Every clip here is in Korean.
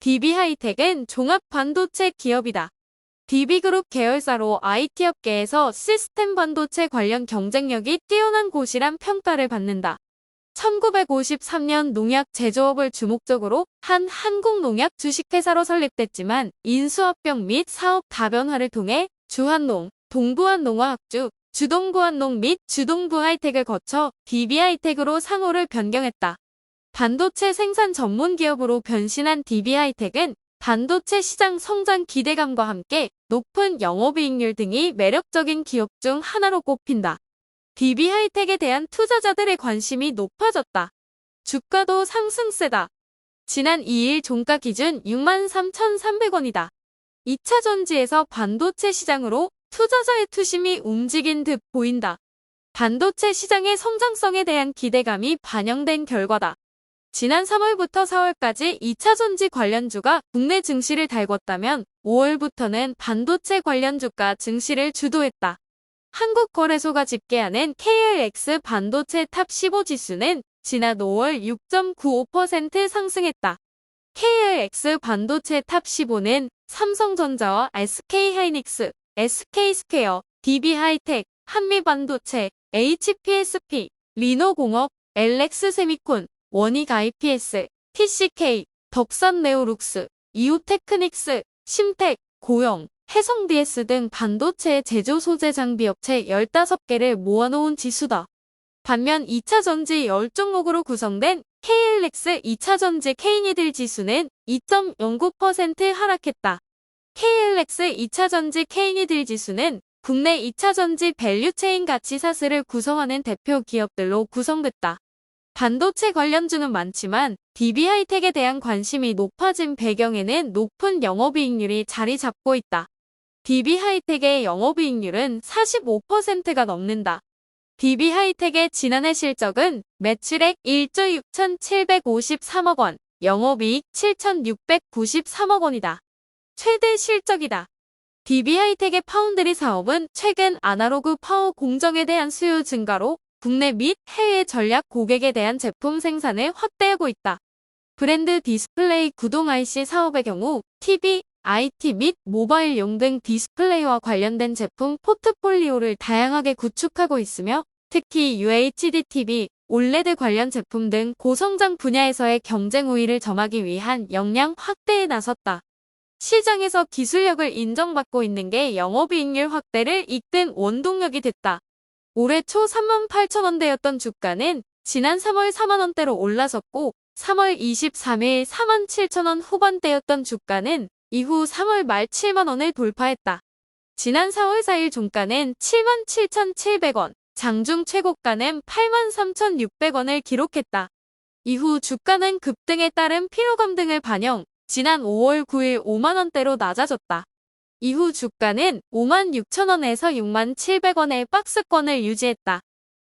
DB하이텍은 종합반도체 기업이다. DB그룹 계열사로 IT업계에서 시스템 반도체 관련 경쟁력이 뛰어난 곳이란 평가를 받는다. 1953년 농약 제조업을 주목적으로 한 한국농약 주식회사로 설립됐지만 인수합병 및 사업 다변화를 통해 주한농, 동부한농화학주, 주동부한농 및 주동부하이텍을 거쳐 DB하이텍으로 상호를 변경했다. 반도체 생산 전문 기업으로 변신한 DB하이텍은 반도체 시장 성장 기대감과 함께 높은 영업이익률 등이 매력적인 기업 중 하나로 꼽힌다. DB하이텍에 대한 투자자들의 관심이 높아졌다. 주가도 상승세다. 지난 2일 종가 기준 63,300원이다. 2차 전지에서 반도체 시장으로 투자자의 투심이 움직인 듯 보인다. 반도체 시장의 성장성에 대한 기대감이 반영된 결과다. 지난 3월부터 4월까지 2차 전지 관련주가 국내 증시를 달궜다면 5월부터는 반도체 관련주가 증시를 주도했다. 한국거래소가 집계하는 KLX 반도체 탑 15 지수는 지난 5월 6.95% 상승했다. KLX 반도체 탑 15는 삼성전자와 SK하이닉스, SK스퀘어, DB하이텍, 한미반도체, HPSP, 리노공업, LX세미콘, 원익IPS, TCK, 덕산네오룩스, 이오테크닉스, 심텍, 고영, 해성DS 등 반도체 제조 소재 장비 업체 15개를 모아놓은 지수다. 반면 2차 전지 10종목으로 구성된 KLX 2차 전지 K니들 지수는 2.09% 하락했다. KLX 2차 전지 K니들 지수는 국내 2차 전지 밸류체인 가치 사슬을 구성하는 대표 기업들로 구성됐다. 반도체 관련주는 많지만 DB하이텍에 대한 관심이 높아진 배경에는 높은 영업이익률이 자리 잡고 있다. DB하이텍의 영업이익률은 45%가 넘는다. DB하이텍의 지난해 실적은 매출액 1조 6,753억 원, 영업이익 7,693억 원이다. 최대 실적이다. DB하이텍의 파운드리 사업은 최근 아날로그 파워 공정에 대한 수요 증가로 국내 및 해외 전략 고객에 대한 제품 생산을 확대하고 있다. 브랜드 디스플레이 구동 IC 사업의 경우 TV, IT 및 모바일용 등 디스플레이와 관련된 제품 포트폴리오를 다양하게 구축하고 있으며 특히 UHD TV, OLED 관련 제품 등 고성장 분야에서의 경쟁 우위를 점하기 위한 역량 확대에 나섰다. 시장에서 기술력을 인정받고 있는 게 영업이익률 확대를 이끈 원동력이 됐다. 올해 초 38,000원대였던 주가는 지난 3월 4만원대로 올라섰고 3월 23일 47,000원 후반대였던 주가는 이후 3월 말 7만원을 돌파했다. 지난 4월 4일 종가는 77,700원, 장중 최고가는 83,600원을 기록했다. 이후 주가는 급등에 따른 피로감 등을 반영, 지난 5월 9일 5만원대로 낮아졌다. 이후 주가는 56,000원에서 67,000원의 박스권을 유지했다.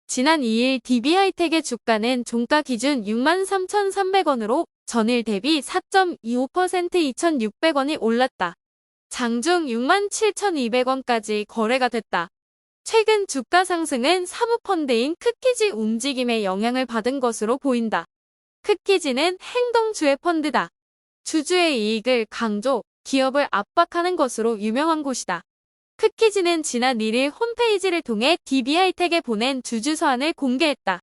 지난 2일 DB하이텍의 주가는 종가 기준 63,300원으로 전일 대비 4.25% 2,600원이 올랐다. 장중 67,200원까지 거래가 됐다. 최근 주가 상승은 사모펀드인 크키지 움직임에 영향을 받은 것으로 보인다. 크키지는 행동주의 펀드다. 주주의 이익을 강조, 기업을 압박하는 것으로 유명한 곳이다. 크키지는 지난 1일 홈페이지를 통해 DB하이텍에 보낸 주주 서한을 공개했다.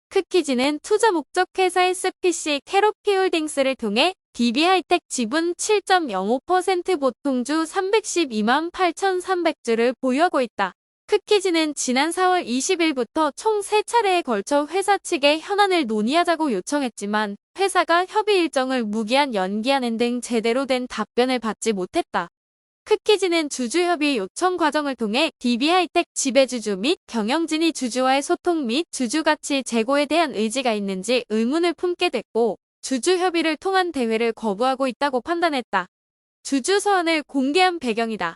크키지는 투자 목적 회사 SPC 캐로피홀딩스를 통해 DB하이텍 지분 7.05% 보통주 312만 8,300주를 보유하고 있다. 크키지는 지난 4월 20일부터 총 3차례에 걸쳐 회사 측에 현안을 논의하자고 요청했지만 회사가 협의 일정을 무기한 연기하는 등 제대로 된 답변을 받지 못했다. 크키지는 주주협의 요청 과정을 통해 DB하이텍 지배주주 및 경영진이 주주와의 소통 및 주주가치 제고에 대한 의지가 있는지 의문을 품게 됐고 주주협의를 통한 대회를 거부하고 있다고 판단했다. 주주서한을 공개한 배경이다.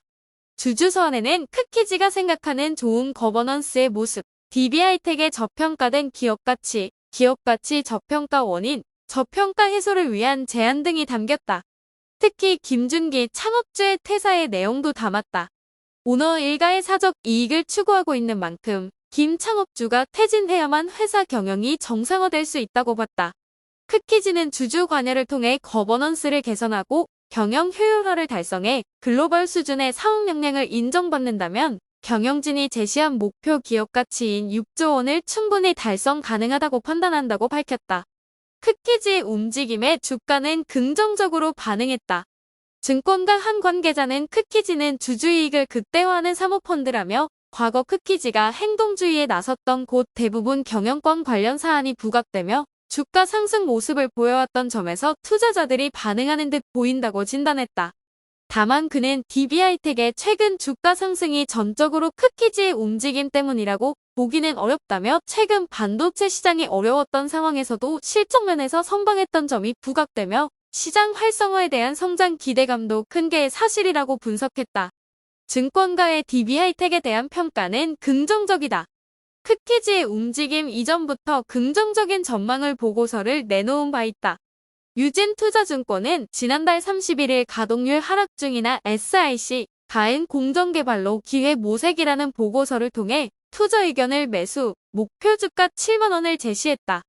주주서한에는 크키지가 생각하는 좋은 거버넌스의 모습, DB하이텍의 저평가된 기업가치, 기업가치 저평가 원인, 저평가 해소를 위한 제안 등이 담겼다. 특히 김준기 창업주의 퇴사의 내용도 담았다. 오너 일가의 사적 이익을 추구하고 있는 만큼 김 창업주가 퇴진해야만 회사 경영이 정상화될 수 있다고 봤다. 크키즈는 주주 관여를 통해 거버넌스를 개선하고 경영 효율화를 달성해 글로벌 수준의 사업 역량을 인정받는다면 경영진이 제시한 목표 기업 가치인 6조 원을 충분히 달성 가능하다고 판단한다고 밝혔다. 크키즈의 움직임에 주가는 긍정적으로 반응했다. 증권가 한 관계자는 크키즈는 주주이익을 극대화하는 사모펀드라며 과거 크키즈가 행동주의에 나섰던 곳 대부분 경영권 관련 사안이 부각되며 주가 상승 모습을 보여왔던 점에서 투자자들이 반응하는 듯 보인다고 진단했다. 다만 그는 DB하이텍의 최근 주가 상승이 전적으로 크키즈의 움직임 때문이라고 보기는 어렵다며 최근 반도체 시장이 어려웠던 상황에서도 실적면에서 선방했던 점이 부각되며 시장 활성화에 대한 성장 기대감도 큰 게 사실이라고 분석했다. 증권가의 DB하이텍에 대한 평가는 긍정적이다. 크키즈의 움직임 이전부터 긍정적인 전망을 보고서를 내놓은 바 있다. 유진투자증권은 지난달 31일 가동률 하락 중이나 SIC, 가엔 공정개발로 기회 모색이라는 보고서를 통해 투자 의견을 매수, 목표 주가 7만 원을 제시했다.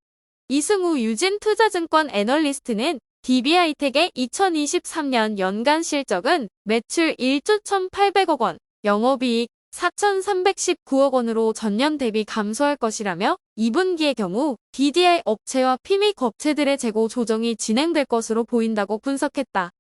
이승우 유진투자증권 애널리스트는 DB하이텍의 2023년 연간 실적은 매출 1조 1,800억 원, 영업이익 4,319억 원으로 전년 대비 감소할 것이라며 2분기의 경우 DDI 업체와 PMIC 업체들의 재고 조정이 진행될 것으로 보인다고 분석했다.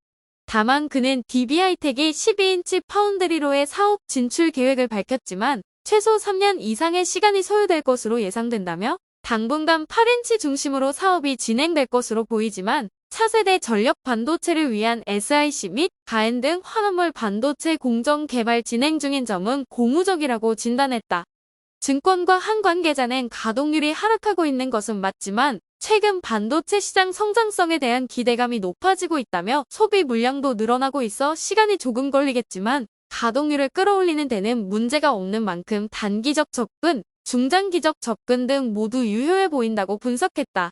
다만 그는 DB하이텍이 12인치 파운드리로의 사업 진출 계획을 밝혔지만 최소 3년 이상의 시간이 소요될 것으로 예상된다며 당분간 8인치 중심으로 사업이 진행될 것으로 보이지만 차세대 전력 반도체를 위한 SIC 및 가엔 등 화합물 반도체 공정 개발 진행 중인 점은 고무적이라고 진단했다. 증권가 한 관계자는 가동률이 하락하고 있는 것은 맞지만 최근 반도체 시장 성장성에 대한 기대감이 높아지고 있다며 소비 물량도 늘어나고 있어 시간이 조금 걸리겠지만 가동률을 끌어올리는 데는 문제가 없는 만큼 단기적 접근, 중장기적 접근 등 모두 유효해 보인다고 분석했다.